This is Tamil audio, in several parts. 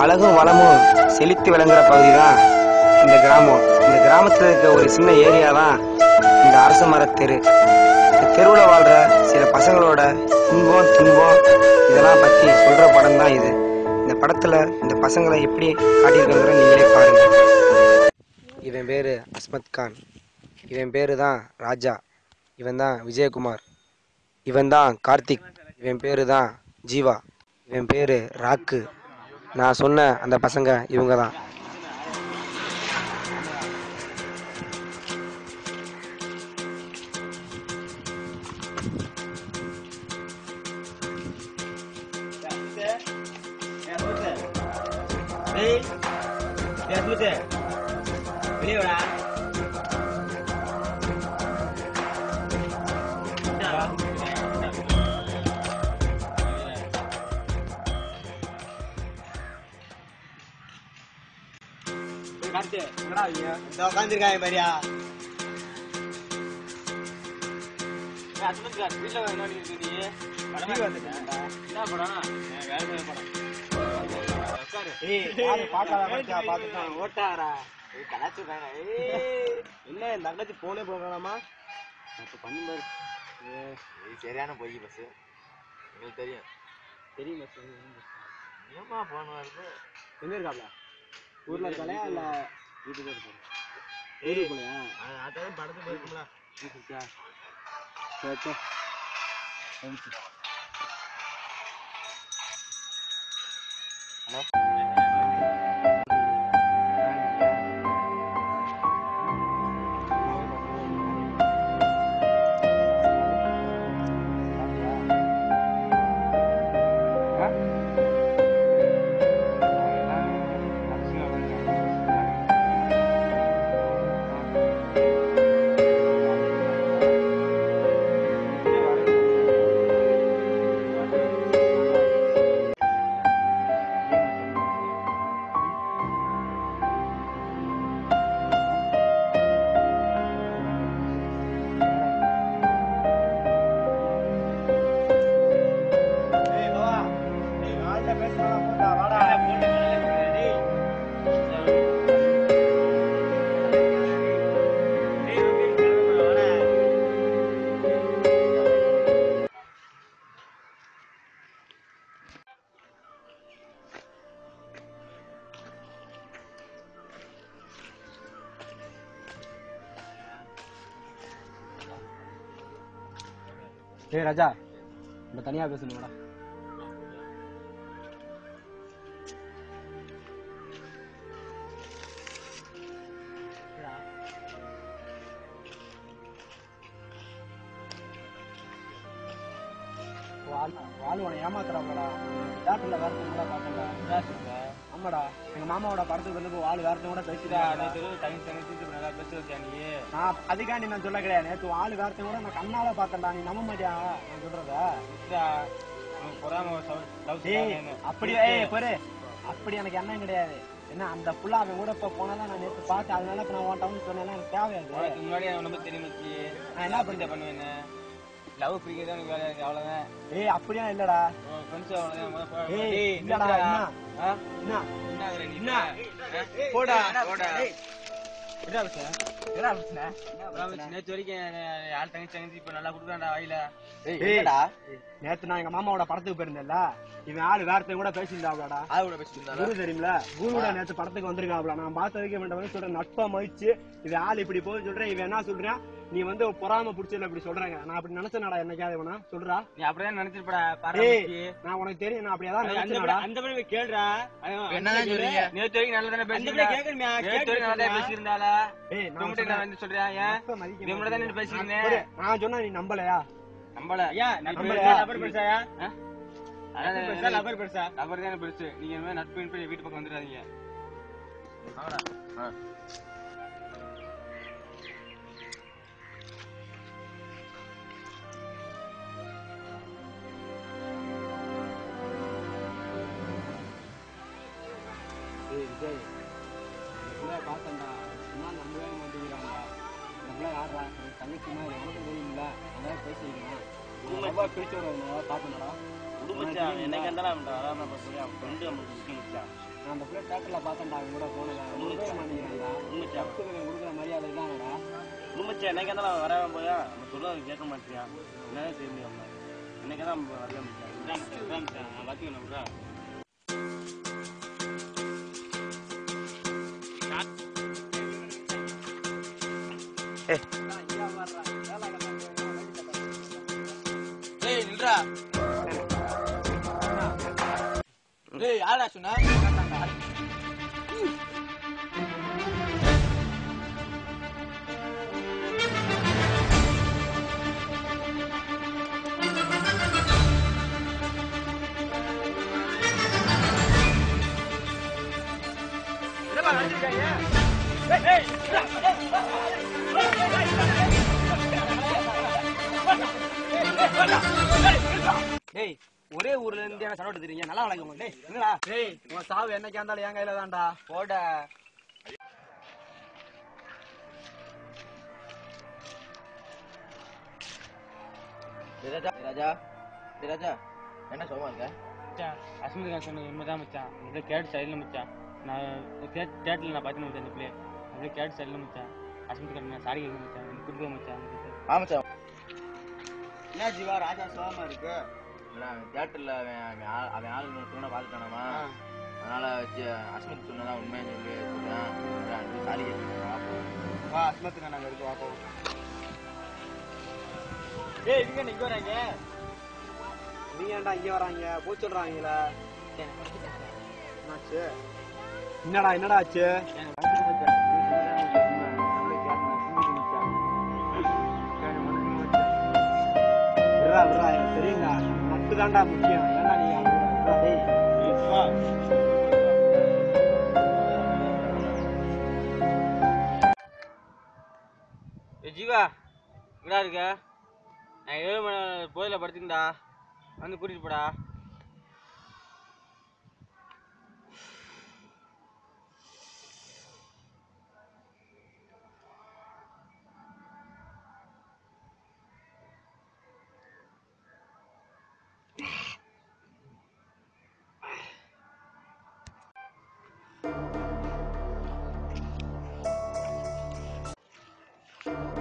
அழகும் வளமும் செழித்து விளங்குற பகுதி தான் இந்த கிராமம். இந்த கிராமத்தில் இருக்க ஒரு சின்ன ஏரியா தான் இந்த அரச மர தெரு. இந்த தெருவில் வாழ்ற சில பசங்களோட இன்பம் துன்பம் இதெல்லாம் பற்றி சொல்கிற படம் தான் இது. இந்த படத்தில் இந்த பசங்களை எப்படி காட்டியிருக்கிற நீங்களே பாருங்க. இவன் பேர் அஸ்மத் கான், இவன் பேர் தான் ராஜா, இவன் தான் விஜயகுமார், இவன் தான் கார்த்திக், இவன் பேர் தான் ஜீவா, இவன் பேர் ராக்கு. நான் சொன்ன அந்த பசங்க இவங்க தான். உட்காந்துருக்காங்க பாரியா. என்ன இந்த அங்கச்சி போனே போகலாமா? சரியான பொய் பஸ். உங்களுக்கு தெரியும் தெரியும் ஏமா போன் வருது? எங்க இருக்காப்ல? ஊர்ல இருக்காளா இல்ல வீட்டுக்கு இருக்காரு? ஊருக்கு போலையா? அதான் படத்து போயிருக்கும்ல. ஹலோ ஏய் ராஜா, நம்ம தனியா பேசணும்டா. வாழ் உன ஏமாத்துறாங்களா? தேட்டர்ல வேற கூட பாத்தா. ஆமாடா, எங்க மாமாவோட படத்துக்கு வந்து வாழ் வேற கூட பேசிட்டா. நான் அதுக்காண்டி நான் சொல்ல கிடையாது. நேற்று ஆளு வேறத்தை கூட நான் கண்ணால பாத்தேன்டா. நீ நம்ப மாட்டியா நான் சொல்றத? அப்படியே பாரு, அப்படி எனக்கு என்ன கிடையாது. என்ன அந்த புள்ள அவன் கூட இப்ப போனாதான் நான் நேற்று பார்த்தேன். அதனால இப்ப நான் உன் டவுன் சொன்னேன். எனக்கு தேவையாது. முன்னாடி ரொம்ப தெரியும். நான் என்ன பண்ணி பண்ணுவேன்? லவ் பிரிக்கிறது எனக்கு வேலை. அவ்வளவுதான். ஏய் அப்படியா இல்லடா. போடா போடா. நேற்று வரைக்கும் யார் தங்கச்சி இப்ப நல்லா குடுக்குறான்டா வாயில. நேத்து நான் எங்க மாமாவோட படத்துக்கு போயிருந்தேன்ல, இவன் ஆளு வேறத்தையும் கூட பேசியிருந்தாப்லடா. ஆளு கூட பேசியிருந்தா குரு தெரியுமில, குருட நேற்று படத்துக்கு வந்திருக்காப்ல. நான் பார்த்ததுக்கு இவன் சொல்றேன் நட்பா மதிச்சு இவன் ஆள் இப்படி போய் சொல்றேன். இவன் என்ன சொல்றான்? நீ வந்து பொறாம புடிச்சல இப்படி சொல்றாங்க. நான் அப்படி நினைச்சேனாடா? என்னைக்காவது இவனா சொல்றா? நீ அப்படிதான் நினைச்சிருப்பா. நான் உனக்கு தெரியும், நான் அப்படியாதான் நினைச்சேன். அந்த மாதிரி கேளுடா. என்ன சொல்றீங்க? நேத்து வரைக்கும் நல்லா தானே பேசியிருந்தா. கேக்குறியா? நேத்து வரைக்கும் நல்லா தானே பேசியிருந்தால. ஏய் நான் வந்து சொல்றேன். ஏன் நீ முன்னாடி தானே பேசியிருந்தேன். நான் சொன்னா நீ நம்பலையா? நம்பல. ஏன் நம்பலையா? நம்பர் பெருசாயா? நம்பர் பெருசா? நம்பர் தானே பெருசு. நீங்க நட்பு வீட்டு பக்கம் வந்துடாதீங்க. ஆமாடா. பார்த்தேன்டா, சும்மா நம்பவே மாட்டேங்கிறாங்க. நம்மளா யாரா தங்கச்சிமா எனக்கு தெரியுமில்ல, அதான் பேசிக்கலாம். ரொம்ப பிடிச்ச ஒரு பார்த்தேன்டா. எனக்கு இருந்தாலும் ஃப்ரெண்டு நம்மளுக்கு முக்கியம். அந்த பிள்ளை தேட்டர்ல பார்த்தேன்டா அவங்க கூட போனதா கொடுக்குற மரியாதை தானடா உண்மைச்சா என்னைக்கா இருந்தாலும் வரவன் போயா நம்ம சொல்ல கேட்க மாட்டியா என்னதான் செய்ய முடியும் என்னைக்கா தான் வரல நான் பாக்கி நம்மளா நில்றா யாரா சொன்னா டேய் ஒரே ஊர்ல இருந்து சரோட்டு தெரியுங்க நல்லா வழங்க டேய் என்னடா டேய் உன் சாவு என்னைக்கா இருந்தாலும் என் கையில தான்டா போட ராஜா ராஜா என்ன சோமா இருக்க அஸ்மிதா சொன்னது உண்மைதான் மச்சான் அப்படியே கேட் சைடில் மச்சான் நான் தேட்டரில் நான் பார்த்தேன் மச்சான் இந்த பிள்ளை அப்படியே கேட் சைடில் மச்சான் அஸ்மிதா நான் சாரி கேட்க மச்சான் எனக்கு கொடுக்க மச்சான் ஆமாச்சா என்ன ஜீவா ராஜா சோகமா இருக்கு தியேட்டர்ல அவன் ஆளு தூணை பார்த்துட்டானாமா அதனால வச்சு அஸ்மித் சொன்னதான் உண்மைன்னு சொல்லி சொல்றேன் சாரி கேட்க வா அஸ்மத்துக்கு நாங்க இருக்கு வாப்போம் ஏய் இங்க நீங்க வராங்க நீங்க ஏன்டா இங்க வராங்க போய் சொல்றாங்களா என்னாச்சு என்னடா ஆச்சு விரா எனக்கு தெரியுங்க நட்டு தான்டா முக்கியம் ஏன்னா நீ ஜீவா இங்கடா இருக்க நான் 7 மணி போதில் படுத்துக்கிண்டா வந்து கூட்டிட்டு போடா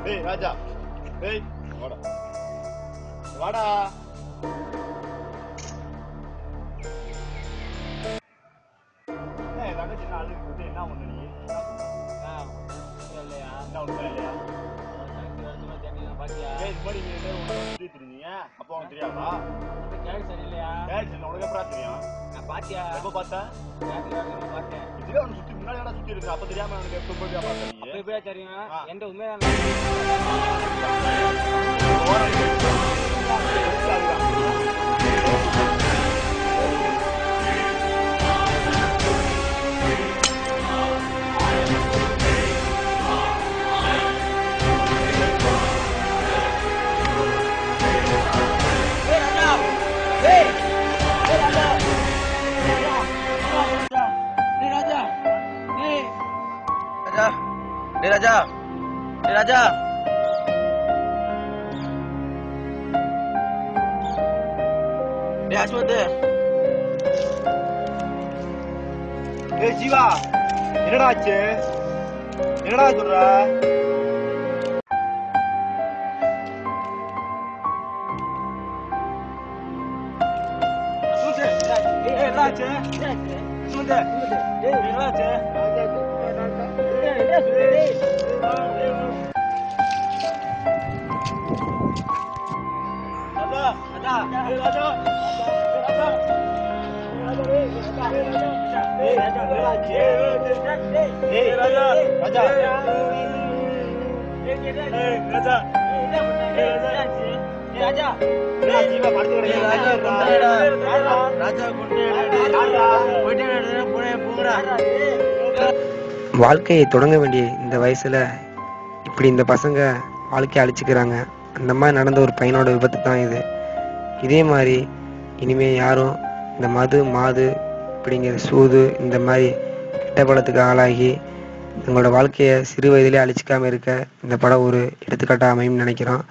ஏய் ராஜா ஏய் வாடா வாடா தங்கச்சி நாள் என்ன ஒண்ணு நீ இல்லையா என்ன ஒண்ணு இல்லையா பாத்தியா இது மாதிரி நீங்க சுத்திட்டு இருந்தீங்க அப்போ உனக்கு தெரியாதா கேட் சரி இல்லையா உனக்கு எப்படா தெரியும் நான் பாத்தியா எப்ப பார்த்தேன் பார்த்தேன் இதுவே உனக்கு சுத்தி முன்னாடி வேணா சுத்தி இருக்கு அப்ப தெரியாம எனக்கு எப்ப போய் பார்த்தேன் நீ எப்படியா தெரியும் எந்த உண்மைதான் ராஜா ராஜா ஜீவா என்னடா ஆச்சு என்னடா சொல்ற என்னாச்சு வாழ்க்கையை தொடங்க வேண்டிய இந்த வயசுல இப்படி இந்த பசங்க வாழ்க்கையை அழிச்சுக்கிறாங்க. அந்த மாதிரி நடந்த ஒரு பையனோட விபத்து தான் இது. இதே மாதிரி இனிமே யாரும் இந்த மாது இப்படிங்கிற சூது இந்த மாதிரி கெட்ட பழத்துக்கு ஆளாகி உங்களோட வாழ்க்கையை சிறு வயதிலே அழிச்சிக்காம இருக்க இந்த படம் ஒரு எடுத்துக்காட்டாக அமையும்னு நினைக்கிறோம்.